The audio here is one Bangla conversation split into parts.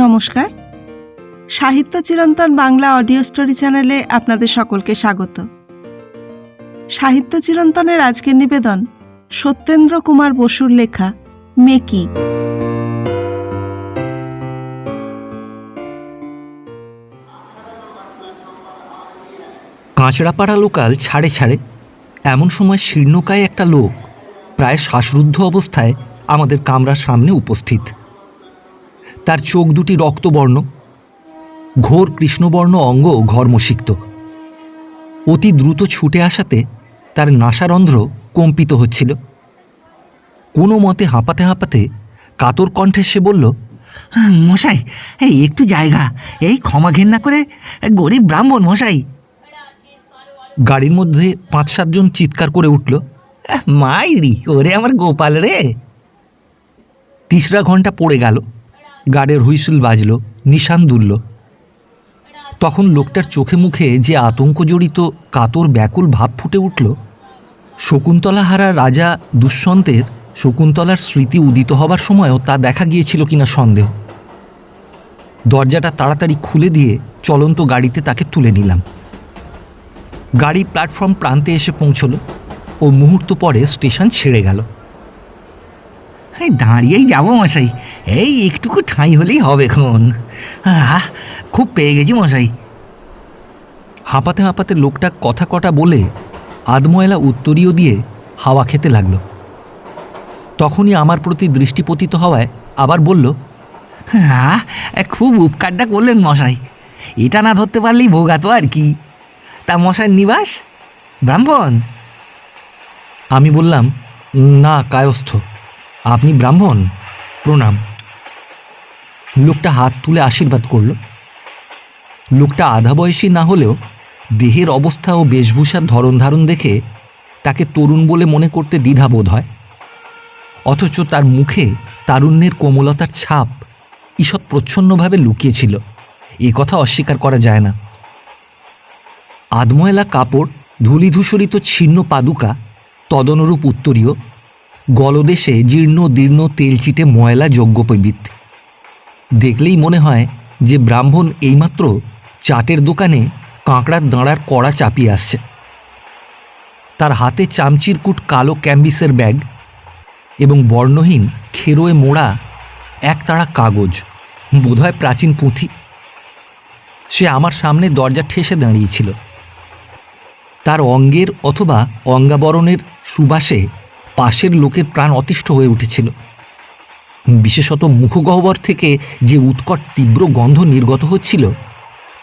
নমস্কার, সাহিত্য চিরন্তন বাংলা অডিও স্টোরি চ্যানেলে আপনাদের সকলকে স্বাগত। সাহিত্য চিরন্তনের আজকের নিবেদন সত্যেন্দ্র কুমার বসুর লেখা মেকি। কাঁচড়াপাড়া লোকাল ছাড়ে ছাড়ে এমন সময় শীর্ণকায় একটা লোক প্রায় শ্বাসরুদ্ধ অবস্থায় আমাদের কামরার সামনে উপস্থিত। তার চোখ দুটি রক্তবর্ণ, ঘোর কৃষ্ণবর্ণ অঙ্গ ঘর্মসিক্ত। অতি দ্রুত ছুটে আসাতে তার নাসারন্ধ্র কম্পিত হচ্ছিল। কোনো মতে হাঁপাতে হাঁপাতে কাতর কণ্ঠে সে বলল, মশাই, এই একটু জায়গা, এই ক্ষমা ঘেন্না করে, গরিব ব্রাহ্মণ মশাই। গাড়ির মধ্যে ৫-৭ জন চিৎকার করে উঠল, মাইরি ওরে আমার গোপাল রে। ৩রা ঘন্টা পড়ে গেল, গাড়ির হুইসেল বাজল, নিশান দুলল। তখন লোকটার চোখে মুখে যে আতঙ্ক জড়িত কাতর ব্যাকুল ভাব ফুটে উঠল, শকুন্তলাহারা রাজা দুষ্যন্তের শকুন্তলার স্মৃতি উদিত হবার সময়ও তা দেখা গিয়েছিল কিনা সন্দেহ। দরজাটা তাড়াতাড়ি খুলে দিয়ে চলন্ত গাড়িতে তাকে তুলে নিলাম। গাড়ি প্ল্যাটফর্ম প্রান্তে এসে পৌঁছল ও মুহূর্ত পরে স্টেশন ছেড়ে গেল। দাঁড়িয়েই যাবো মশাই, এই একটুকু ঠাঁই হলেই হবে এখন। খুব পেয়ে গেছি মশাই। হাঁপাতে হাঁপাতে লোকটা কথা কটা বলে আধময়লা উত্তরীয় দিয়ে হাওয়া খেতে লাগল। তখনই আমার প্রতি দৃষ্টিপতিত হওয়ায় আবার বলল, খুব উপকারটা করলেন মশাই, এটা না ধরতে পারলেই ভোগাতো আর কি। তা মশাই নিবাস ব্রাহ্মণ? আমি বললাম, না, কায়স্থ। আপনি ব্রাহ্মণ? প্রণাম। লোকটা হাত তুলে আশীর্বাদ করল। লোকটা আধা বয়সী না হলেও দেহের অবস্থা ও বেশভূষার ধরন ধারণ দেখে তাকে তরুণ বলে মনে করতে দ্বিধা বোধ হয়। অথচ তার মুখে তারুণ্যের কোমলতার ছাপ ঈষৎ প্রচ্ছন্নভাবে লুকিয়েছিল, এ কথা অস্বীকার করা যায় না। আধময়লা কাপড়, ধূলিধূসরিত ছিন্ন পাদুকা, তদনুরূপ উত্তরীয়, গলদেশে জীর্ণ দীর্ণ তেলচিটে ময়লা যজ্ঞোপবীত। দেখলেই মনে হয় যে ব্রাহ্মণ এইমাত্র চাটের দোকানে কাঁকড়ার দাঁড়ার কড়া চাপিয়ে আসছে। তার হাতে চামচিরকুট কালো ক্যাম্বিসের ব্যাগ এবং বর্ণহীন খেরোয়ে মোড়া একতাড়া কাগজ, বোধহয় প্রাচীন পুঁথি। সে আমার সামনে দরজা ঠেসে দাঁড়িয়েছিল। তার অঙ্গের অথবা অঙ্গাবরণের সুবাসে পাশের লোকের প্রাণ অতিষ্ঠ হয়ে উঠেছিল। বিশেষত মুখগহ্বর থেকে যে উৎকট তীব্র গন্ধ নির্গত হচ্ছিল,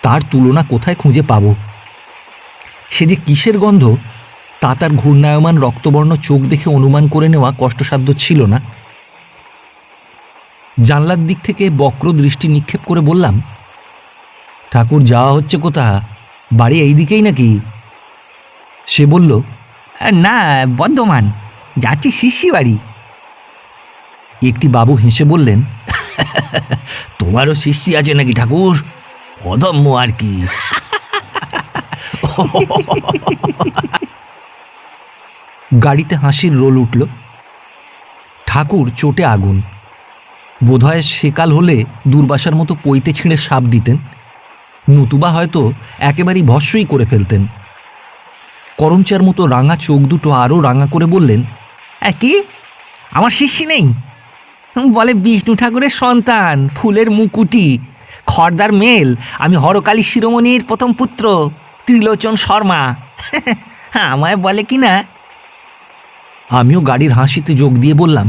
তার তুলনা কোথায় খুঁজে পাব? সে যে কিসের গন্ধ তা তার ঘূর্ণায়মান রক্তবর্ণ চোখ দেখে অনুমান করে নেওয়া কষ্টসাধ্য ছিল না। জানলার দিক থেকে বক্র দৃষ্টি নিক্ষেপ করে বললাম, ঠাকুর, যাওয়া হচ্ছে কোথা? বাড়ি এই দিকেই নাকি? সে বলল, না, বর্ধমান যাচ্ছি, শিষ্যি বাড়ি। একটি বাবু হেসে বললেন, তোমারও শিষ্যি আছে নাকি ঠাকুর? অদম্য আর কি। গাড়িতে হাসির রোল উঠল। ঠাকুর চোটে আগুন। বোধহয় সেকাল হলে দুর্বাসার মতো পইতে ছিঁড়ে সাপ দিতেন, নতুবা হয়তো একেবারেই ভস্মই করে ফেলতেন। করমচার মতো রাঙা চোখ দুটো আরও রাঙা করে বললেন, কি আমার শিষ্যি নেই? বলে বিষ্ণু ঠাকুরের সন্তান, ফুলের মুকুটি, খর্দার মেল। আমি হরকালী শিরোমণির প্রথম পুত্র, ত্রিলোচন শর্মা। আমায় বলে কি না। আমিও গাড়ির হাসিতে যোগ দিয়ে বললাম,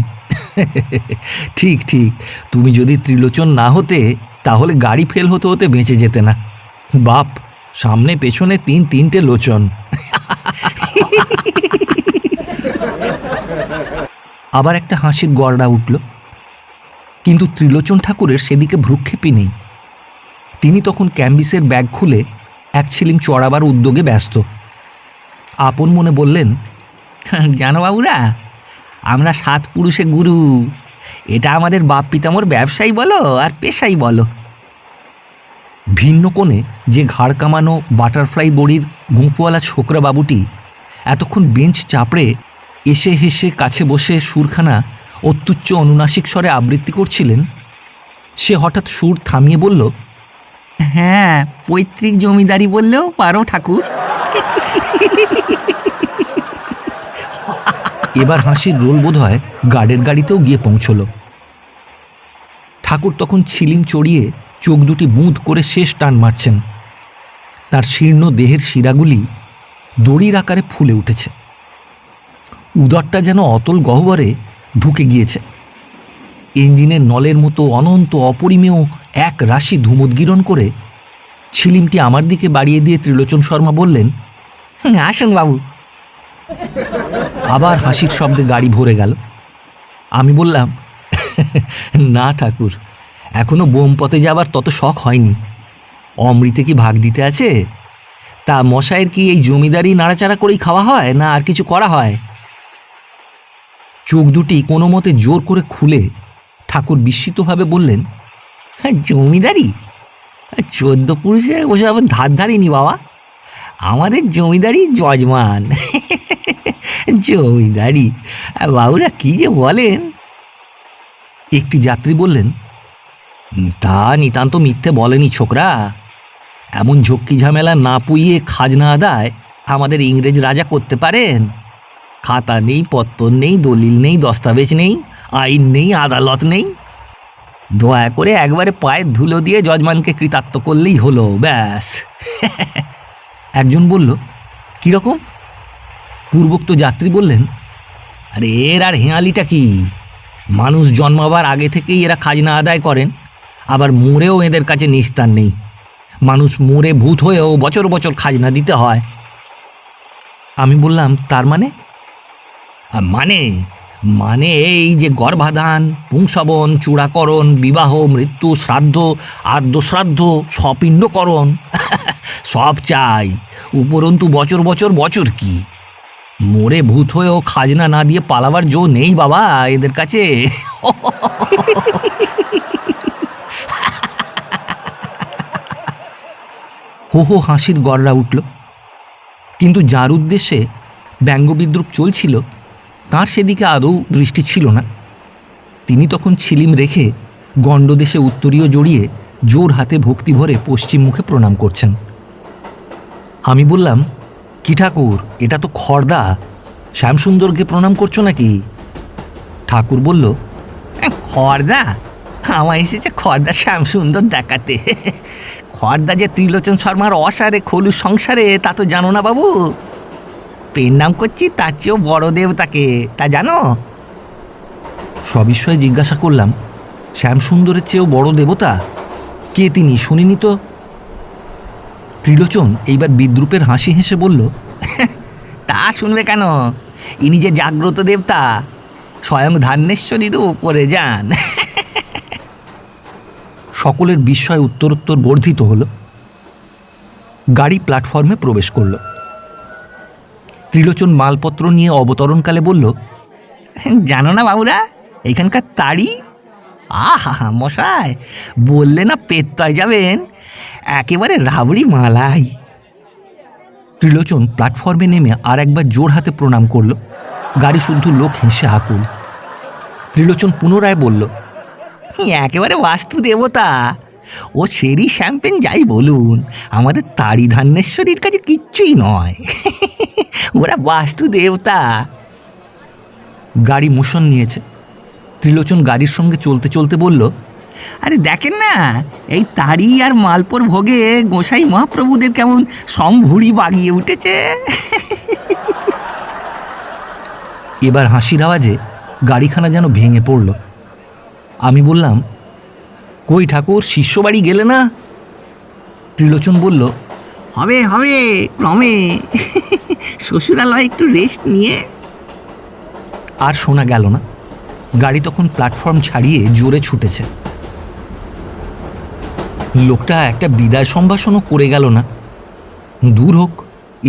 ঠিক ঠিক, তুমি যদি ত্রিলোচন না হতে তাহলে গাড়ি ফেল হতে হতে বেঁচে যেতে না। বাপ, সামনে পেছনে 3-3টে লোচন। আবার একটা হাসির গড়া উঠল, কিন্তু ত্রিলোচন ঠাকুরের সেদিকে ভ্রুক্ষেপই নেই। তিনি তখন ক্যাম্বিসের ব্যাগ খুলে এক ছিলিম চড়াবার উদ্যোগে ব্যস্ত। আপন মনে বললেন, জানো বাবুরা, আমরা 7 পুরুষে গুরু। এটা আমাদের বাপ পিতামোর ব্যবসায়ী বলো আর পেশাই বলো। ভিন্ন কোণে যে ঘাড় কামানো বাটারফ্লাই বড়ির গোঁফওয়ালা ছোকরা বাবুটি এতক্ষণ বেঞ্চ চাপড়ে এসে হেসে কাছে বসে সুরখানা অত্যুচ্চ অনুনাসিক স্বরে আবৃত্তি করছিলেন, সে হঠাৎ সুর থামিয়ে বলল, হ্যাঁ, পৈতৃক জমিদারি বললেও পারো ঠাকুর। এবার হাসির রোল বোধ হয় গার্ডের গাড়িতেও গিয়ে পৌঁছল। ঠাকুর তখন ছিলিম চড়িয়ে চোখ দুটি বুঁদ করে শেষ টান মারছেন। তার শীর্ণ দেহের শিরাগুলি দড়ির আকারে ফুলে উঠেছে। উদরটা যেন অতল গহ্বরে ঢুকে গিয়েছে। ইঞ্জিনের নলের মতো অনন্ত অপরিমেয় এক রাশি ধুমোদ্গীরণ করে ছিলিমটি আমার দিকে বাড়িয়ে দিয়ে ত্রিলোচন শর্মা বললেন, আসুন বাবু। আবার হাসির শব্দে গাড়ি ভরে গেল। আমি বললাম, না ঠাকুর, এখনো বোমপথে যাবার তত শখ হয়নি। অমৃতে কি ভাগ দিতে আছে? তা মশাইয়ের কি এই জমিদারি নাড়াচাড়া করেই খাওয়া হয়, না আর কিছু করা হয়? চোখ দুটি কোনো মতে জোর করে খুলে ঠাকুর বিস্মিতভাবে বললেন, জমিদারি? 14 পুরুষে ওসব ধার ধারিনি বাবা। আমাদের জমিদারি যজমান। জমিদারি বাবুরা কি যে বলেন। একটি যাত্রী বললেন, তা নিতান্ত মিথ্যে বলেনি ছোকরা। এমন ঝক্কি ঝামেলা না পুইয়ে খাজনা আদায় আমাদের ইংরেজ রাজা করতে পারেন? খাতা নেই, পত্তর নেই, দলিল নেই, দস্তাবেজ নেই, আইন নেই, আদালত নেই। দয়া করে একবারে পায়ের ধুলো দিয়ে যজমানকে কৃতার্থ করলেই হলো, ব্যাস। একজন বলল, কীরকম? পূর্বোক্ত যাত্রী বললেন, আরে এর আর হেঁয়ালিটা কি? মানুষ জন্মাবার আগে থেকেই এরা খাজনা আদায় করেন, আবার মরেও এদের কাছে নিস্তার নেই। মানুষ মরে ভূত হয়েও বছর বছর খাজনা দিতে হয়। আমি বললাম, তার মানে? মানে মানে এই যে গর্ভাধান, পুংসবন, চূড়াকরণ, বিবাহ, মৃত্যু, শ্রাদ্ধ, আর্দ্যশ্রাদ্ধ, সপিণ্ডকরণ সব চাই, উপরন্তু বছর বছর বছর কি মরে ভূত হয়েও খাজনা না দিয়ে পালাবার জো নেই বাবা এদের কাছে। হো হো হাসির গড়রা উঠল। কিন্তু যার উদ্দেশ্যে ব্যঙ্গবিদ্রুপ চলছিল তার সেদিকে আদৌ দৃষ্টি ছিল না। তিনি তখন ছিলিম রেখে গণ্ডদেশে উত্তরীয় জড়িয়ে জোর হাতে ভক্তি ভরে পশ্চিম মুখে প্রণাম করছেন। আমি বললাম, কি ঠাকুর, এটা তো খর্দা, শ্যামসুন্দরকে প্রণাম করছো নাকি? ঠাকুর বলল, খর্দা? আমার এসেছে খর্দা শ্যামসুন্দর দেখাতে। খর্দা যে ত্রিলোচন শর্মার অসারে খলু সংসারে তা তো জানো না বাবু। পেন নাম করছি তার চেয়েও বড় দেবতাকে, তা জানো? সবিষয়ে জিজ্ঞাসা করলাম, শ্যামসুন্দরের চেয়েও বড় দেবতা? কে তিনি, শুনিনি তো। ত্রিলোচন এইবার বিদ্রুপের হাসি হেসে বলল, তা শুনবে কেন? ইনি যে জাগ্রত দেবতা, স্বয়ং ধান্যেশ্বরীরও উপরে যান। সকলের বিস্ময় উত্তরোত্তর বর্ধিত হল। গাড়ি প্ল্যাটফর্মে প্রবেশ করল। ত্রিলোচন মালপত্র নিয়ে অবতরণকালে বলল, জানো না বাবুরা এখানকার তাড়ি? আহা মশাই, বললে না পেত্তয় যাবেন, একেবারে রাবড়ি মালাই। ত্রিলোচন প্ল্যাটফর্মে নেমে আর একবার জোর হাতে প্রণাম করল। গাড়ি শুদ্ধ লোক হেসে আকুল। ত্রিলোচন পুনরায় বলল, একেবারে বাস্তু দেবতা। ও সেরি শ্যাম্পেন যাই বলুন, আমাদের তাড়ি ধান্যেশ্বরীর কাছে কিচ্ছুই নয়। ওরা বাস্তু দেবতা। গাড়ি মোশন নিয়েছে। ত্রিলোচন গাড়ির সঙ্গে চলতে চলতে বলল, আরে দেখেন না, এই তাড়ি আর মালপোর ভোগে গোসাই মহাপ্রভুদের কেমন সম্ভুড়ি বাগিয়ে উঠেছে। এবার হাসির আওয়াজে গাড়িখানা যেন ভেঙে পড়ল। আমি বললাম, কই ঠাকুর, শিষ্যবাড়ি গেলে না? ত্রিলোচন বলল, হবে হবে ক্রমে, শ্বশুরালয় একটু রেস্ট নিয়ে। আর শোনা গেল না। গাড়ি তখন প্ল্যাটফর্ম ছাড়িয়ে জোরে ছুটেছে। লোকটা একটা বিদায় সম্ভাষণও করে গেল না। দূর হোক,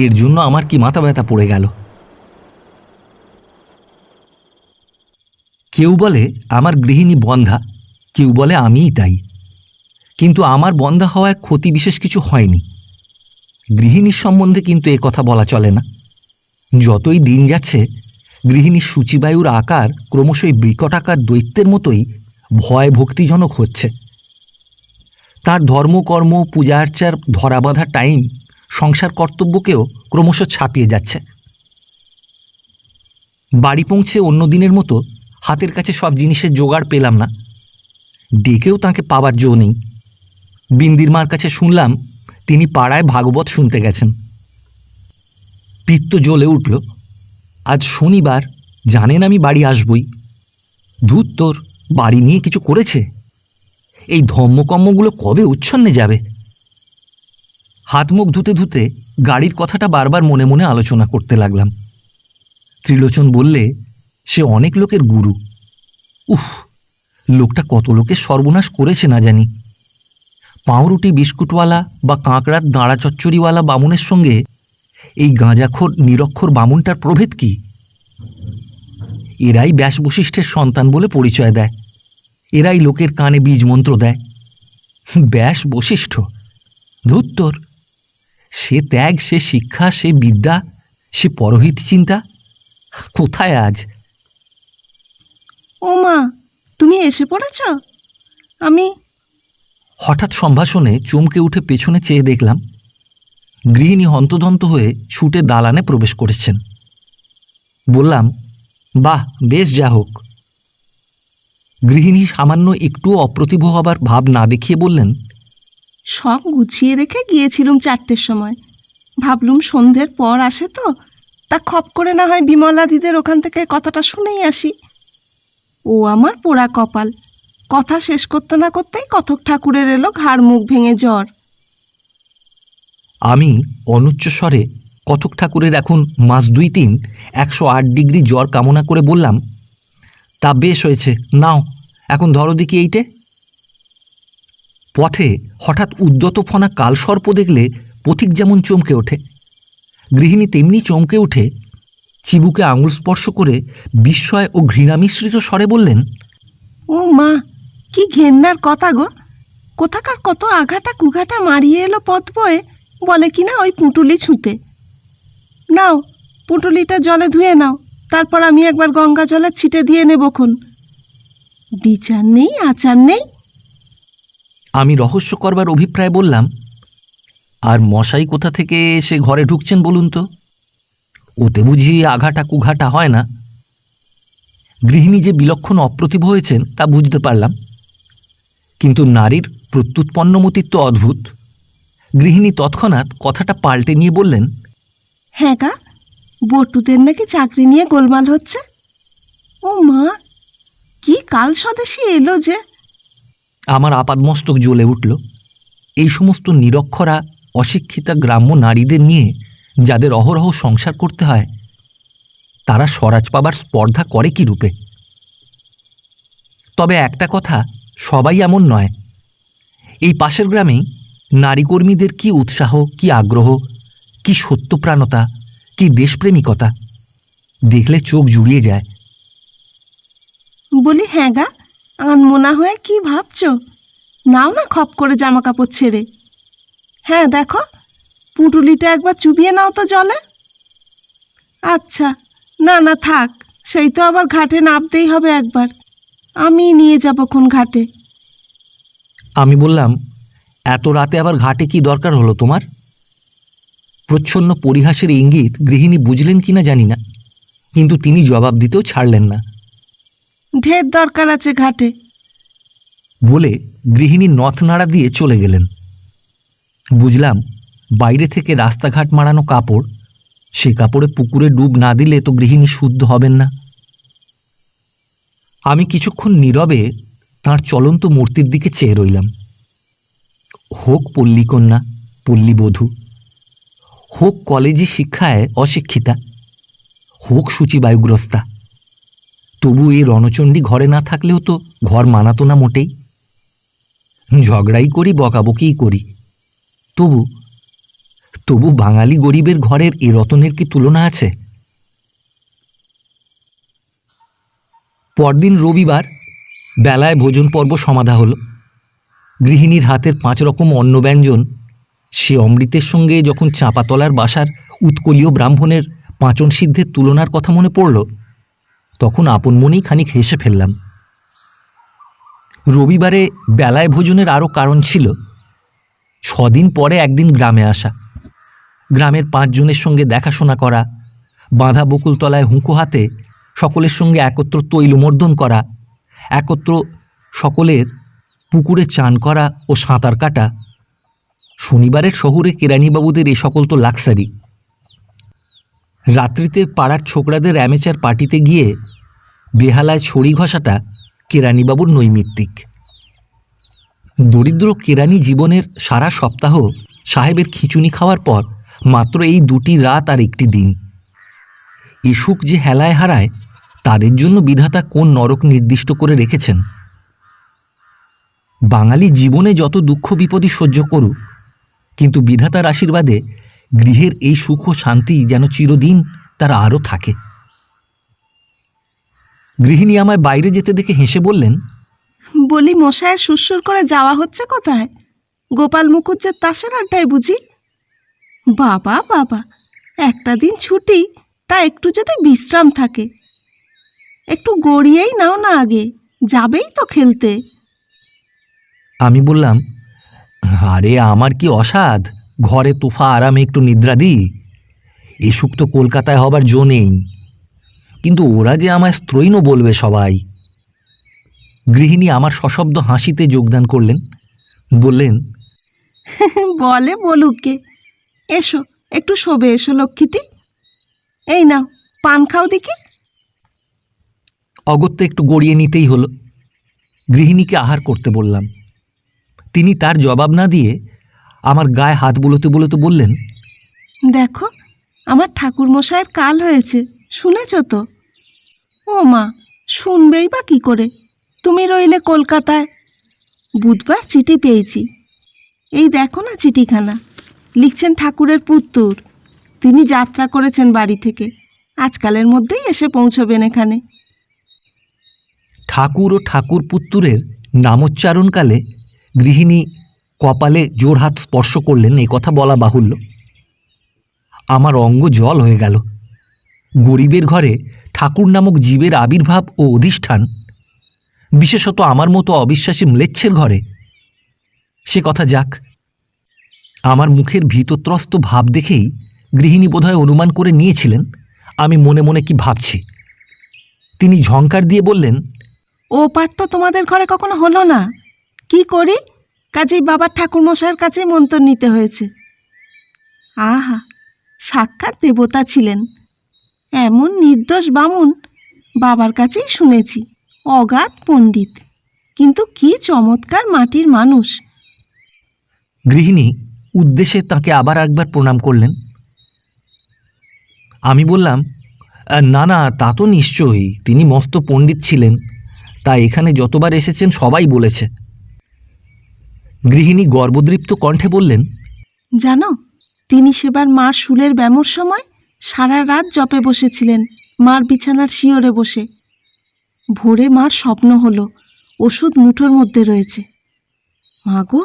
এর জন্য আমার কি মাথা ব্যথা পড়ে গেল। কেউ বলে আমার গৃহিণী বন্ধা, কেউ বলে আমিই তাই। কিন্তু আমার বন্ধা হওয়ার ক্ষতি বিশেষ কিছু হয়নি। গৃহিণীর সম্বন্ধে কিন্তু এ কথা বলা চলে না। যতই দিন যাচ্ছে গৃহিণীর সূচিবায়ুর আকার ক্রমশই বিকটাকার দৈত্যের মতোই ভয় ভক্তিজনক হচ্ছে। তার ধর্মকর্ম পূজা আর্চার ধরা বাঁধা টাইম সংসার কর্তব্যকেও ক্রমশ ছাপিয়ে যাচ্ছে। বাড়ি পৌঁছে অন্য দিনের মতো হাতের কাছে সব জিনিসের জোগাড় পেলাম না। ডেকেও তাকে পাবার জো নেই। বিন্দির মার কাছে শুনলাম তিনি পাড়ায় ভাগবত শুনতে গেছেন। পিত্ত জ্বলে উঠল। আজ শনিবার, জানেন আমি বাড়ি আসবই। ধূত তোর, বাড়ি নিয়ে কিছু করেছে? এই ধম্মকম্মগুলো কবে উচ্ছন্নে যাবে? হাত মুখ ধুতে ধুতে গাড়ির কথাটা বারবার মনে মনে আলোচনা করতে লাগলাম। ত্রিলোচন বললে সে অনেক লোকের গুরু। উফ, লোকটা কত লোকের সর্বনাশ করেছে না জানি। পাউরুটি বিস্কুটওয়ালা বা কাঁকড়ার দাঁড়া চচ্চড়িওয়ালা বামুনের সঙ্গে এই গাঁজাখোর নিরক্ষর বামুনটার প্রভেদ কি? এরাই ব্যাস বশিষ্ঠের সন্তান বলে পরিচয় দেয়। এরাই লোকের কানে বীজ মন্ত্র দেয়। ব্যাস বশিষ্ঠ, ধুত্তর! সে ত্যাগ, সে শিক্ষা, সে বিদ্যা, সে পরহিত চিন্তা কোথায় আজ? ও মা, তুমি এসে পড়েছ? আমি হঠাৎ সম্ভাষণে চমকে উঠে পেছনে চেয়ে দেখলাম গৃহিণী হন্তদন্ত হয়ে ছুটে দালানে প্রবেশ করেছেন। বললাম, বাহ, বেশ, যা হোক। গৃহিণী সামান্য একটুও অপ্রতিভ হবার ভাব না দেখিয়ে বললেন, সব গুছিয়ে রেখে গিয়েছিলুম 4টের সময়। ভাবলুম সন্ধ্যের পর আসে তো, তা খপ করে না হয় বিমলাদিদের ওখান থেকে কথাটা শুনেই আসি। ও আমার পোড়া কপাল, কথা শেষ করতে না করতেই কথক ঠাকুরের এলো ঘাড় মুখ ভেঙে জ্বর। আমি অনুচ্চ স্বরে কথক ঠাকুরের এখন মাস 2-3 108 ডিগ্রি জ্বর কামনা করে বললাম, তা বেশ হয়েছে, নাও এখন ধরো দেখি এইটে। পথে হঠাৎ উদ্যত ফনা কালসর্প দেখলে পথিক যেমন চমকে ওঠে, গৃহিণী তেমনি চমকে উঠে চিবুকে আঙুল স্পর্শ করে বিস্ময় ও ঘৃণা মিশ্রিত স্বরে বললেন, ও মা, কি ঘেন্নার কথা গো! কোথাকার কত আঘাটা কুঘাটা মারিয়ে এলো পথ বয়ে, বলে কিনা ওই পুঁটুলি ছুঁতে। নাও, পুঁটুলিটা জলে ধুয়ে নাও, তারপর আমি একবার গঙ্গা জলে ছিটে দিয়ে নেবক্ষণ। বিচার নেই, আচার নেই। আমি রহস্য করবার অভিপ্রায় বললাম, আর মশাই কোথা থেকে এসে ঘরে ঢুকছেন বলুন তো? ওতে বুঝি আঘাটা কুঘাটা হয় না? গৃহিণী যে বিলক্ষণ অপ্রতিভ হয়েছেন তা বুঝতে পারলাম, কিন্তু নারীর প্রত্যুৎপন্নমতিত্ব অদ্ভুত। গৃহিণী তৎক্ষণাৎ কথাটা পাল্টে নিয়ে বললেন, হ্যাঁ গা, বটুদের নাকি চাকরি নিয়ে গোলমাল হচ্ছে। ও মা, কি কাল স্বদেশী এলো যে! আমার আপাদমস্তক জ্বলে উঠল। এই সমস্ত নিরক্ষরা অশিক্ষিতা গ্রাম্য নারীদের নিয়ে যাদের অহরহ সংসার করতে হয়, তারা স্বরাজ পাবার স্পর্ধা করে কি রূপে? তবে একটা কথা, সবাই এমন নয়। এই পাশের গ্রামেই নারী কর্মীদের কি উৎসাহ, কি আগ্রহ, কি সত্যপ্রাণতা, কি দেশপ্রেমিকতা, দেখলে চোখ জুড়িয়ে যায়। বলি, হ্যাঁ গা, আনমনা হয়ে কি ভাবছো? নাও না খপ করে জামা কাপড় ছেড়ে। হ্যাঁ দেখো, পুঁটুলিটা একবার চুবিয়ে নাও তো জলে। আচ্ছা, না না থাক, সেই তো আবার ঘাটে নামতেই হবে একবার। আমি নিয়ে যাবক্ষণ ঘাটে। আমি বললাম, এত রাতে আবার ঘাটে কি দরকার হলো তোমার? প্রচ্ছন্ন পরিহাসের ইঙ্গিত গৃহিণী বুঝলেন কিনা জানি না, কিন্তু তিনি জবাব দিতেও ছাড়লেন না। ঢের দরকার আছে ঘাটে। বলে গৃহিণী নথ নাড়া দিয়ে চলে গেলেন। বুঝলাম, বাইরে থেকে রাস্তাঘাট মারানো কাপড়, সে কাপড়ে পুকুরে ডুব না দিলে তো গৃহিণী শুদ্ধ হবেন না। আমি কিছুক্ষণ নীরবে তাঁর চলন্ত মূর্তির দিকে চেয়ে রইলাম। হোক পল্লীকন্যা, পল্লীবধূ, হোক কলেজে শিক্ষায় অশিক্ষিতা, হোক সূচিবায়ুগ্রস্তা, তবু এই রণচণ্ডী ঘরে না থাকলেও তো ঘর মানাতো না মোটেই। ঝগড়াই করি, বকাবকিই করি, তবু তবু বাঙালি গরিবের ঘরের এ রতনের কি তুলনা আছে? পরদিন রবিবার বেলায় ভোজন পর্ব সমাধা হল। গৃহিণীর হাতের 5 রকম অন্নব্যঞ্জন, সে অমৃতের সঙ্গে যখন চাঁপাতলার বাসার উৎকলীয় ব্রাহ্মণের পাঁচন সিদ্ধের তুলনার কথা মনে পড়ল, তখন আপন মনেই খানিক হেসে ফেললাম। রবিবারে বেলায় ভোজনের আরও কারণ ছিল। 6 দিন পরে একদিন গ্রামে আসা, গ্রামের 5 জনের সঙ্গে দেখাশোনা করা, বাঁধা বকুলতলায় হুঁকো হাতে সকলের সঙ্গে একত্র তৈলমর্দন করা, একত্র সকলের পুকুরে চান করা ও সাঁতার কাটা। শনিবারের শহুরে কেরানিবাবুদের এ সকল তো লাক্সারি। রাত্রিতে পাড়ার ছোকরাদের অ্যামেচার পার্টিতে গিয়ে বেহালায় ছড়ি ঘষাটা কেরানিবাবুর নৈমিত্তিক। দরিদ্র কেরানি জীবনের সারা সপ্তাহ সাহেবের খিচুনি খাওয়ার পর মাত্র এই 2টি রাত আর 1টি দিন। এ সুখ যে হেলায় হারায়, তাদের জন্য বিধাতা কোন নরক নির্দিষ্ট করে রেখেছেন। বাঙালি জীবনে যত দুঃখ বিপদই সহ্য করুক, কিন্তু বিধাতার আশীর্বাদে গৃহের এই সুখ ও শান্তি যেন চিরদিন তার আরও থাকে। গৃহিণী আমায় বাইরে যেতে দেখে হেসে বললেন, বলি মশায়ের সুরসুর করে যাওয়া হচ্ছে কোথায়? গোপাল মুখুজ্জের তাসের আড্ডায় বুঝি? বাবা বাবা, একটা দিন ছুটি, তা একটু যদি বিশ্রাম থাকে। একটু গড়িয়েই নাও না, আগে যাবেই তো খেলতে। আমি বললাম, আরে আমার কি অসাধ, ঘরে তোফা আরামে একটু নিদ্রা দিই। এ সুখ তো কলকাতায় হবার জো নেই, কিন্তু ওরা যে আমায় স্ত্রৈণ বলবে সবাই। গৃহিণী আমার সশব্দ হাসিতে যোগদান করলেন, বললেন, বলে বলুককে, এসো একটু শোবে, এসো লক্ষ্মীটি। এই নাও পান খাও দেখি। অগত্যা একটু গড়িয়ে নিতেই হলো। গৃহিণীকে আহার করতে বললাম। তিনি তার জবাব না দিয়ে আমার গায়ে হাত বুলোতে বুলোতে বললেন, দেখো আমার ঠাকুর মশাইয়ের কাল হয়েছে, শুনেছ তো? ও মা, শুনবেই বা কি করে? তুমি রইলে কলকাতায়। বুধবার চিঠি পেয়েছি, এই দেখো না চিঠিখানা। লিখছেন ঠাকুরের পুত্তুর, তিনি যাত্রা করেছেন বাড়ি থেকে, আজকালের মধ্যেই এসে পৌঁছবেন এখানে। ঠাকুর ও ঠাকুর পুত্তুরের নামোচ্চারণকালে গৃহিণী কপালে জোড়হাত স্পর্শ করলেন, এই কথা বলা বাহুল্য। আমার অঙ্গ জল হয়ে গেল। গরিবের ঘরে ঠাকুর নামক জীবের আবির্ভাব ও অধিষ্ঠান, বিশেষত আমার মতো অবিশ্বাসী ম্লেচ্ছের ঘরে। সে কথা যাক, আমার মুখের ভীতত্রস্ত ভাব দেখেই গৃহিণী বোধহয় অনুমান করে নিয়েছিলেন আমি মনে মনে কি ভাবছি। তিনি ঝংকার দিয়ে বললেন, ও পাঠ তো তোমাদের ঘরে কখনো হলো না। কি করি, কাজেই বাবার ঠাকুরমশাইয়ের কাছে মন্তর নিতে হয়েছে। আহা, সাক্ষাৎ দেবতা ছিলেন। এমন নির্দোষ বামুন বাবার কাছেই শুনেছি, অগাধ পণ্ডিত, কিন্তু কি চমৎকার মাটির মানুষ। গৃহিণী উদ্দেশ্যে তাকে আবার একবার প্রণাম করলেন। আমি বললাম, না না, তা তো নিশ্চয়ই, তিনি মস্ত পণ্ডিত ছিলেন, তা এখানে যতবার এসেছেন সবাই বলেছে। গৃহিণী গর্বদৃপ্ত কণ্ঠে বললেন, জানো, তিনি সেবার মার শুলের ব্যামোর সময় সারা রাত জপে বসেছিলেন, মার বিছানার শিয়রে বসে। ভোরে মার স্বপ্ন হলো ওষুধ মুঠোর মধ্যে রয়েছে। মা গো,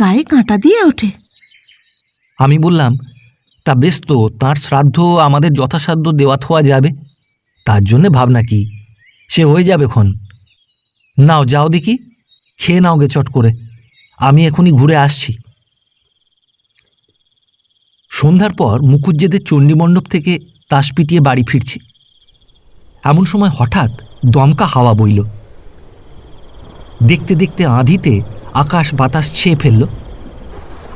গায়ে কাঁটা দিয়ে ওঠে। আমি বললাম, তা বেশ তো, তাঁর শ্রাদ্ধ আমাদের যথাসাধ্য দেওয়া থোয়া যাবে, তার জন্যে ভাবনা কি, সে হয়ে যাবে ক্ষণ। নাও যাও দেখি, খেয়ে নাও গে চট করে, আমি এখনই ঘুরে আসছি। সন্ধ্যার পর মুখুজ্জেদের চণ্ডীমণ্ডপ থেকে তাস পিটিয়ে বাড়ি ফিরছি। এমন সময় হঠাৎ দমকা হাওয়া বইল। দেখতে দেখতে আঁধিতে আকাশ বাতাস ছেয়ে ফেলল।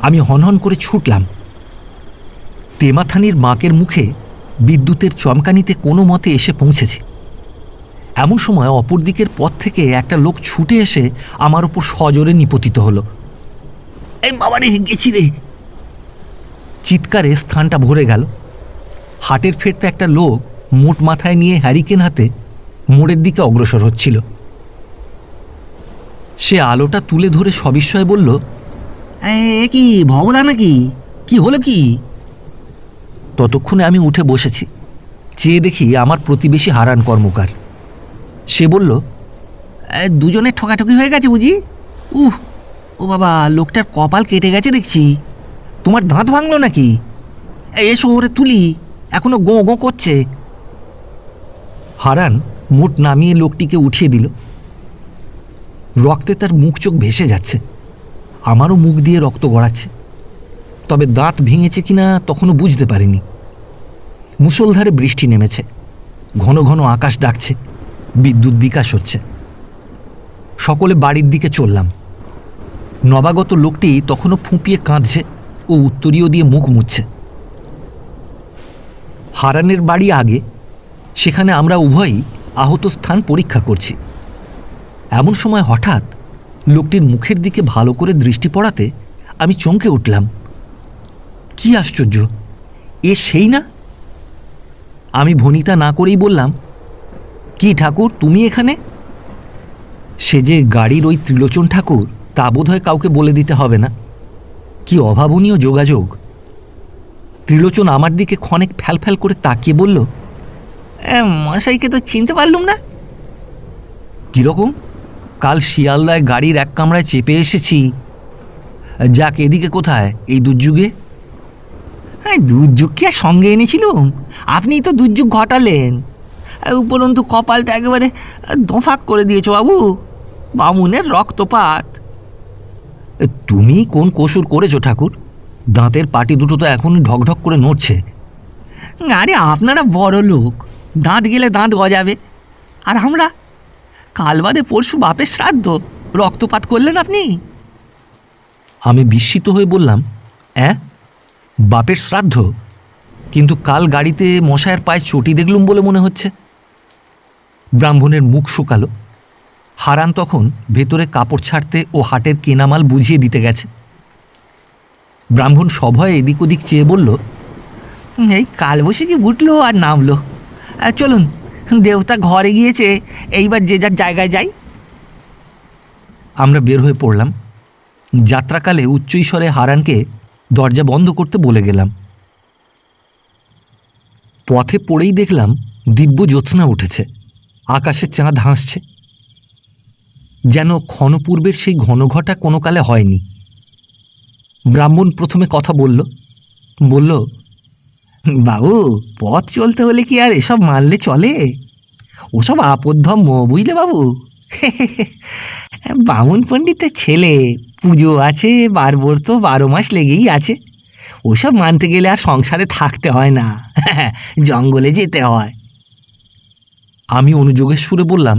আমি হনহন করে ছুটলাম। তেমাথানির বাঁকের মুখে বিদ্যুতের চমকানিতে কোনো মতে এসে পৌঁছেছি। এমন সময় অপর দিকের পথ থেকে একটা লোক ছুটে এসে আমার ওপর সজোরে নিপতিত হলো। এই বাবা রে, গেছি রে! চিৎকারে স্থানটা ভরে গেল। হাটের ফেরতে একটা লোক মোট মাথায় নিয়ে হ্যারিকেন হাতে মোড়ের দিকে অগ্রসর হচ্ছিল। সে আলোটা তুলে ধরে সবিস্ময়ে বলল, এ কি ভবদা নাকি? কি হলো কি? ততক্ষণে আমি উঠে বসেছি। চেয়ে দেখি আমার প্রতিবেশী হারান কর্মকার। সে বলল, দুজনের ঠকাঠকি হয়ে গেছে বুঝি? ও বাবা, লোকটার কপাল কেটে গেছে দেখছি। তোমার দাঁত ভাঙলো নাকি? এসো ওরে তুলি, এখনো গো গো করছে। হারান মোট নামিয়ে লোকটিকে উঠিয়ে দিল। রক্তে তার মুখ চোখ ভেসে যাচ্ছে। আমারও মুখ দিয়ে রক্ত গড়াচ্ছে, তবে দাঁত ভেঙেছে কিনা তখনও বুঝতে পারিনি। মুষলধারে বৃষ্টি নেমেছে, ঘন ঘন আকাশ ডাকছে, বিদ্যুৎ বিকাশ হচ্ছে। সকলে বাড়ির দিকে চললাম। নবাগত লোকটি তখনও ফুঁপিয়ে কাঁদছে ও উত্তরীয় দিয়ে মুখ মুছছে। হারানের বাড়ি আগে, সেখানে আমরা উভয়ই আহত স্থান পরীক্ষা করছি। এমন সময় হঠাৎ লোকটির মুখের দিকে ভালো করে দৃষ্টি পড়াতে আমি চমকে উঠলাম। কি আশ্চর্য, এ সেই না? আমি ভনিতা না করেই বললাম, কি ঠাকুর, তুমি এখানে? সে যে গাড়ির ওই ত্রিলোচন ঠাকুর তা বোধহয় কাউকে বলে দিতে হবে না। কি অভাবনীয় যোগাযোগ! ত্রিলোচন আমার দিকে ক্ষণেক ফ্যালফ্যাল করে তাকিয়ে বলল, মশাইকে তো চিনতে পারলুম না। কীরকম? কাল শিয়ালদায় গাড়ির এক কামরায় চেপে এসেছি। যাক, এদিকে কোথায় এই দুর্যোগে? হ্যাঁ, দুর্যোগ কি আর সঙ্গে এনেছিলুম? আপনিই তো দুর্যোগ ঘটালেন। উপরন্তু কপালটা একেবারে দোঁফাক করে দিয়েছ বাবু। বামুনের রক্তপাত। তুমি কোন কসুর করেছো ঠাকুর? দাঁতের পাটি দুটো তো এখনই ঢকঢক করে নড়ছে। আরে আপনারা বড় লোক, দাঁত গেলে দাঁত গজাবে, আর আমরা কাল বাদে পরশু বাপের শ্রাদ্ধ, রক্তপাত করলেন আপনি। আমি বিস্মিত হয়ে বললাম, বাপের শ্রাদ্ধ? কিন্তু কাল গাড়িতে মশায়ের পায়ে চটি দেখলুম বলে মনে হচ্ছে। ব্রাহ্মণের মুখ শুকালো। হারান তখন ভেতরে কাপড় ছাড়তে ও হাটের কেনামাল বুঝিয়ে দিতে গেছে। ব্রাহ্মণ সভয়ে এদিক ওদিক চেয়ে বলল, এই কালবৈশাখী উঠলো আর নামলো। চলুন, দেবতা ঘরে গিয়েছে, এইবার যে যার জায়গায় যাই। আমরা বের হয়ে পড়লাম। যাত্রাকালে উচ্চৈস্বরে হারানকে দরজা বন্ধ করতে বলে গেলাম। পথে পড়েই দেখলাম দিব্য জ্যোৎস্না উঠেছে, আকাশে চাঁদ হাসছে। যেন ক্ষণপূর্বের সেই ঘনঘটা কোনো কালে হয়নি। ব্রাহ্মণ প্রথমে কথা বলল, বাবু, পথ চলতে হলে কি আর এসব মানলে চলে? ওসব আপদ্ধম্ম, বুঝলে বাবু। বামুন পণ্ডিতের ছেলে, পুজো আছে, বারবর তো 12 মাস লেগেই আছে। ওসব মানতে গেলে আর সংসারে থাকতে হয় না, জঙ্গলে যেতে হয়। আমি অনুযোগের সুরে বললাম,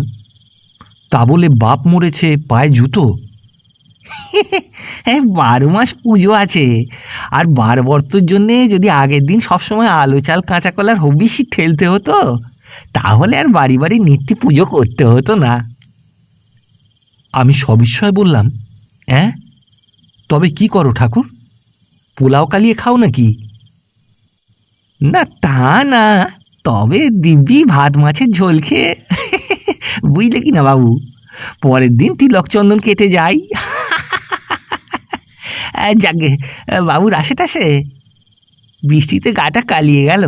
তা বলে বাপ মরেছে পায়ে জুতো? 12 মাস পুজো আছে, আর বারবর্তর জন্যে যদি আগের দিন সবসময় আলু চাল কাঁচা কলার হবিষি ঠেলতে হতো, তাহলে আর বাড়ি বাড়ি নিত্য পুজো করতে হতো না। আমি সবিস্ময়ে বললাম, তবে কি করো ঠাকুর? পোলাও কালিয়ে খাও নাকি? না, তা না, তবে দিব্যি ভাত মাছের ঝোল খেয়ে, বুঝলে কি না বাবু, পরের দিন তিলক চন্দন কেটে যাই। যাকে বাবুর আসে টাসে, বৃষ্টিতে গাটা কালিয়ে গেল।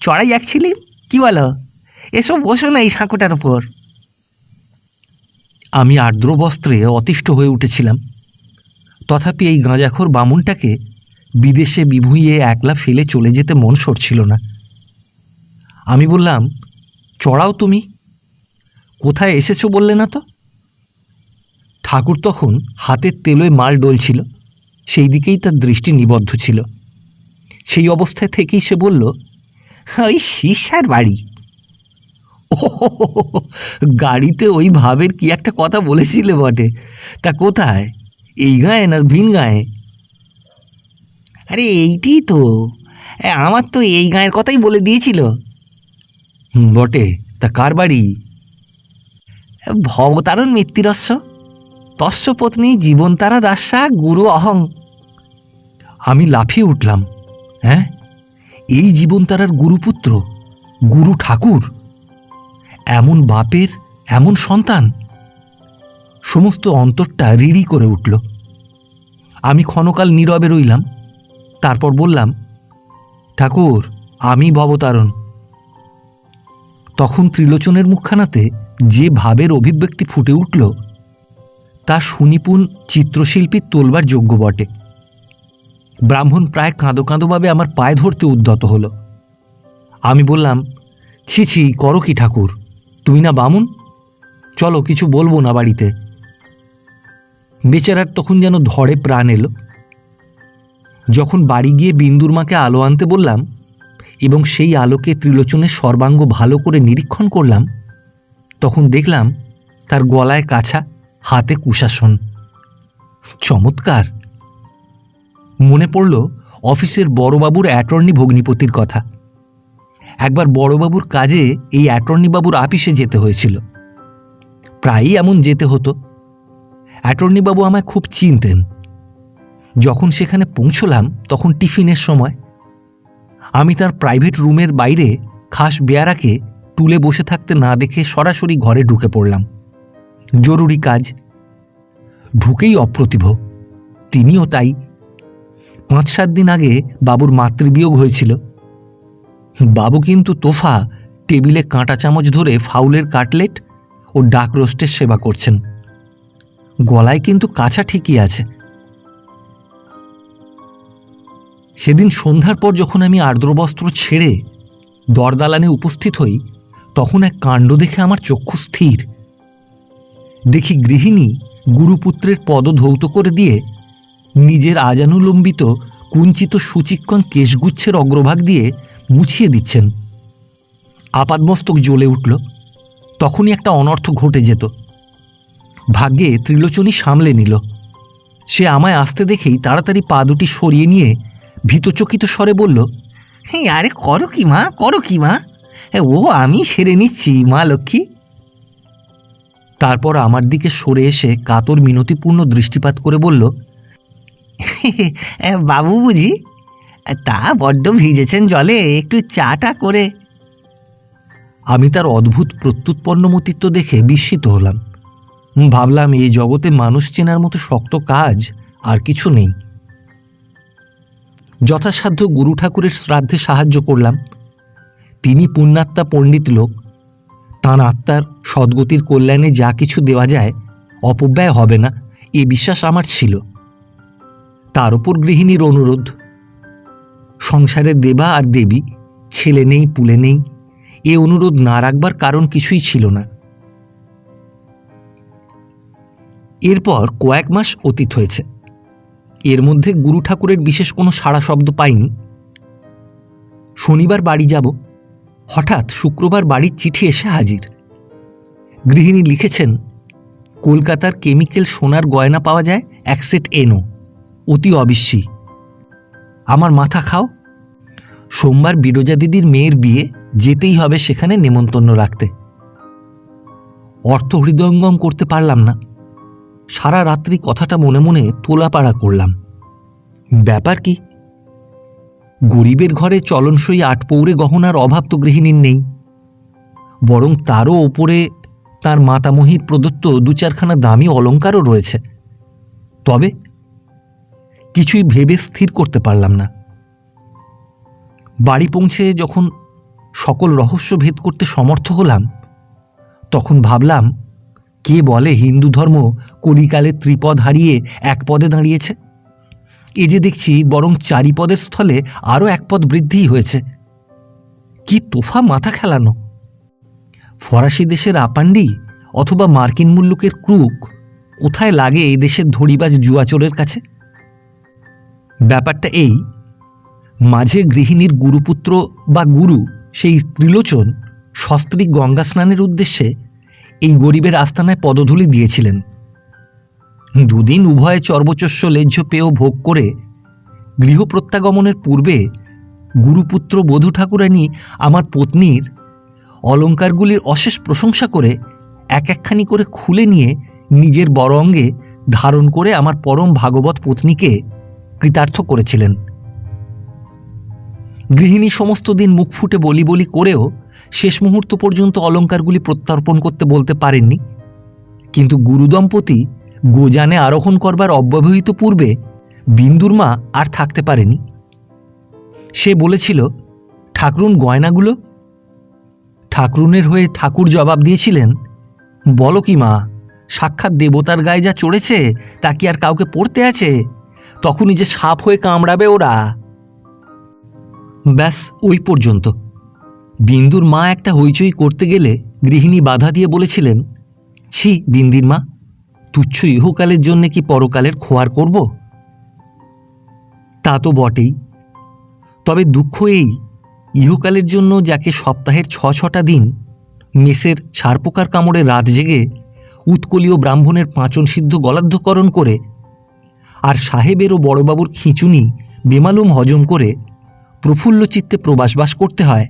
চড়াই যাচ্ছিলি, কি বলো? এসব বসো না এই সাঁকোটার ওপর। আমি আর্দ্র বস্ত্রে অতিষ্ঠ হয়ে উঠেছিলাম। তথাপি এই গাঁজাখোর বামুনটাকে বিদেশে বিভুঁইয়ে একলা ফেলে চলে যেতে মন সরছিল না। আমি বললাম, চড়াও তুমি, কোথায় এসেছো বললে না তো? ঠাকুর তখন হাতের তেলোয় মাল ডলছিল, সেই দিকেই তার দৃষ্টি নিবদ্ধ ছিল। সেই অবস্থায় থেকেই সে বলল, ওই শিষ্যার বাড়ি। গাড়িতে ওই ভাবের কি একটা কথা বলেছিলে বটে, তা কোথায়? এই গায়ে না ভিন গায়ে? আরে এইটি তো, আমার তো এই গাঁয়ের কথাই বলে দিয়েছিল। বটে, তা কার বাড়ি? ভবতারণ মৃত্যুরস্য তস্য পত্নী জীবনতারা দাস্যা গুরু অহং। আমি লাফিয়ে উঠলাম, এই জীবনতারার গুরুপুত্র, গুরু ঠাকুর? এমন বাপের এমন সন্তান! সমস্ত অন্তরটা রিড়ি করে উঠল। আমি ক্ষণকাল নীরবে রইলাম, তারপর বললাম, ঠাকুর, আমি ভবতারণ। তখন ত্রিলোচনের মুখখানাতে যে ভাবের অভিব্যক্তি ফুটে উঠল, তা সুনিপুণ চিত্রশিল্পীর তোলবার যোগ্য বটে। ব্রাহ্মণ প্রায় কাঁদো কাঁদোভাবে আমার পায়ে ধরতে উদ্যত হল। আমি বললাম, ছি ছি, করো কি ঠাকুর? তুমি না বামুন? চলো, কিছু বলবো না বাড়িতে। বেচারার তখন যেন ধরে প্রাণ এলো। যখন বাড়ি গিয়ে বিন্দুর মাকে আলো আনতে বললাম এবং সেই আলোকে ত্রিলোচনের সর্বাঙ্গ ভালো করে নিরীক্ষণ করলাম, তখন দেখলাম তার গলায় কাছা, হাতে কুশাসন। চমৎকার! মনে পড়ল অফিসের বড়বাবুর অ্যাটর্নি ভগ্নিপতির কথা। একবার বড়বাবুর কাজে এই অ্যাটর্নিবাবুর আপিসে যেতে হয়েছিল। প্রায়ই এমন যেতে হতো। অ্যাটর্নিবাবু আমায় খুব চিনতেন। যখন সেখানে পৌঁছলাম তখন টিফিনের সময়। আমি তার প্রাইভেট রুমের বাইরে খাস বেয়ারাকে টুলে বসে থাকতে না দেখে সরাসরি ঘরে ঢুকে পড়লাম। জরুরি কাজ। ঢুকেই অপ্রতিভ, তিনিও তাই। 5-7 দিন আগে বাবুর মাতৃবিয়োগ হয়েছিল। বাবু কিন্তু তোফা টেবিলে কাঁটা চামচ ধরে ফাউলের কাটলেট ও ডাক রোস্টের সেবা করছেন। গলায় কিন্তু কাছা ঠিকই আছে। সেদিন সন্ধ্যার পর যখন আমি আর্দ্রবস্ত্র ছেড়ে দরদালানে উপস্থিত হই, তখন এক কাণ্ড দেখে আমার চক্ষু স্থির। দেখি গৃহিণী গুরুপুত্রের পদ ধৌত করে দিয়ে নিজের আজানুলম্বিত কুঞ্চিত সুচিক্কণ কেশগুচ্ছের অগ্রভাগ দিয়ে মুছিয়ে দিচ্ছেন। আপাদমস্তক জ্বলে উঠল। তখনই একটা অনর্থ ঘটে যেত। ভাগ্যে ত্রিলোচনী সামলে নিল। সে আমায় আসতে দেখেই তাড়াতাড়ি পা দুটি সরিয়ে নিয়ে ভীতচকিত স্বরে বলল, হ্যাঁ, আরে করো কি মা, করো কি মা, ও আমি সেরে নিচ্ছি মা লক্ষ্মী। তারপর আমার দিকে সরে এসে কাতর মিনতিপূর্ণ দৃষ্টিপাত করে বলল, বাবু বুঝি? তা বড্ড ভিজেছেন জলে, একটু চাটা করে। আমি তার অদ্ভুত প্রত্যুৎপন্নমতিত্ব দেখে বিস্মিত হলাম। ভাবলাম এই জগতে মানুষ চেনার মতো শক্ত কাজ আর কিছু নেই। যথাসাধ্য গুরু ঠাকুরের শ্রাদ্ধে সাহায্য করলাম। তিনি পুণ্যাত্মা পণ্ডিত লোক। তাঁর আত্মার সদ্গতির কল্যাণে যা কিছু দেওয়া যায় অপব্যয় হবে না, এ বিশ্বাস আমার ছিল। তার উপর গৃহিণীর অনুরোধ। সংসারে দেবা আর দেবী, ছেলে নেই পুলে নেই, এ অনুরোধ না রাখবার কারণ কিছুই ছিল না। এরপর কয়েক মাস অতীত হয়েছে। এর মধ্যে গুরু ঠাকুরের বিশেষ কোনো সাড়া শব্দ পাইনি। শনিবার বাড়ি যাব, হঠাৎ শুক্রবার বাড়ির চিঠি এসে হাজির। গৃহিণী লিখেছেন, কলকাতার কেমিক্যাল সোনার গয়না পাওয়া যায় 1 সেট এনো, অতি অবিশ্বাসী। আমার মাথা খাও। সোমবার বিরজা দিদির মেয়ের বিয়ে, যেতেই হবে সেখানে নেমন্তন্ন রাখতে। অর্থ হৃদয়ঙ্গম করতে পারলাম না। সারা রাত্রি কথাটা মনে মনে তোলাপাড়া করলাম। ব্যাপার কি? গরিবের ঘরে চলনসই 8 পৌরে গহনার অভাব তো গৃহিণীর নেই, বরং তারও ওপরে তার মাতামহীর প্রদত্ত 2-4খানা দামি অলঙ্কারও রয়েছে। তবে কিছুই ভেবে স্থির করতে পারলাম না। বাড়ি পৌঁছে যখন সকল রহস্য ভেদ করতে সমর্থ হলাম, তখন ভাবলাম, কে বলে হিন্দু ধর্ম কলিকালে ত্রিপদ হারিয়ে 1 পদে দাঁড়িয়েছে? এ যে দেখছি বরং 4 পদের স্থলে আরও 1 পদ বৃদ্ধিই হয়েছে। কি তোফা মাথা খেলানো! ফরাসি দেশের আপান্ডি অথবা মার্কিন মুল্লুকের ক্রুক কোথায় লাগে এই দেশের ধড়িবাজ জুয়াচোরের কাছে? ব্যাপারটা এই, মাঝে গৃহিণীর গুরুপুত্র বা গুরু সেই ত্রিলোচন সস্ত্রীক গঙ্গা স্নানের উদ্দেশ্যে এই গরিবের আস্তানায় পদধূলি দিয়েছিলেন। 2 দিন উভয়ে চর্বচস্য লেহ্য পেয় ভোগ করে গৃহপ্রত্যাগমনের পূর্বে গুরুপুত্র বধূ ঠাকুরানী আমার পত্নীর অলঙ্কারগুলির অশেষ প্রশংসা করে 1-1খানি করে খুলে নিয়ে নিজের বড় অঙ্গে ধারণ করে আমার পরম ভাগবত পত্নীকে কৃতার্থ করেছিলেন। গৃহিণী সমস্ত দিন মুখ ফুটে বলি বলি করেও শেষ মুহূর্ত পর্যন্ত অলঙ্কারগুলি প্রত্যর্পণ করতে বলতে পারেননি। কিন্তু গুরুদম্পতি গোযানে আরোহণ করবার অব্যবহিত পূর্বে বিন্দুর মা আর থাকতে পারেনি। সে বলেছিল, ঠাকুরুন গয়নাগুলো? ঠাকুরুনের হয়ে ঠাকুর জবাব দিয়েছিলেন, বলো কি মা, সাক্ষাৎ দেবতার গায়ে যা চড়েছে তা কি আর কাউকে পড়তে আছে? তখনই যে সাপ হয়ে কামড়াবে ওরা। ব্যাস ওই পর্যন্ত। বিন্দুর মা একটা হইচই করতে গেলে গৃহিণী বাধা দিয়ে বলেছিলেন, ছি বিন্দির মা, তুচ্ছ ইহকালের জন্যে কি পরকালের খোয়ার করব? তা তো বটেই। তবে দুঃখ এই, ইহকালের জন্য যাকে সপ্তাহের ৬টা দিন মেষের ছারপোকার কামড়ে রাত জেগে উৎকলীয় ব্রাহ্মণের পাচনসিদ্ধ গলাধ্যকরণ করে আর সাহেবের ও বড়বাবুর খিঁচুনি বেমালুম হজম করে প্রফুল্ল চিত্তে প্রবাসবাস করতে হয়,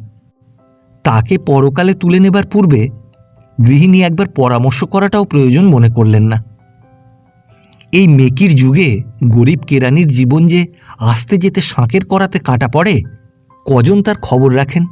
তাকে পরকালে তুলে নেবার পূর্বে গৃহিণী একবার পরামর্শ করাটাও প্রয়োজন মনে করলেন না। এই মেকির যুগে গরিব কেরানির জীবন যে আসতে যেতে শাঁকের করাতে কাটা পড়ে, কজন তার খবর রাখেন?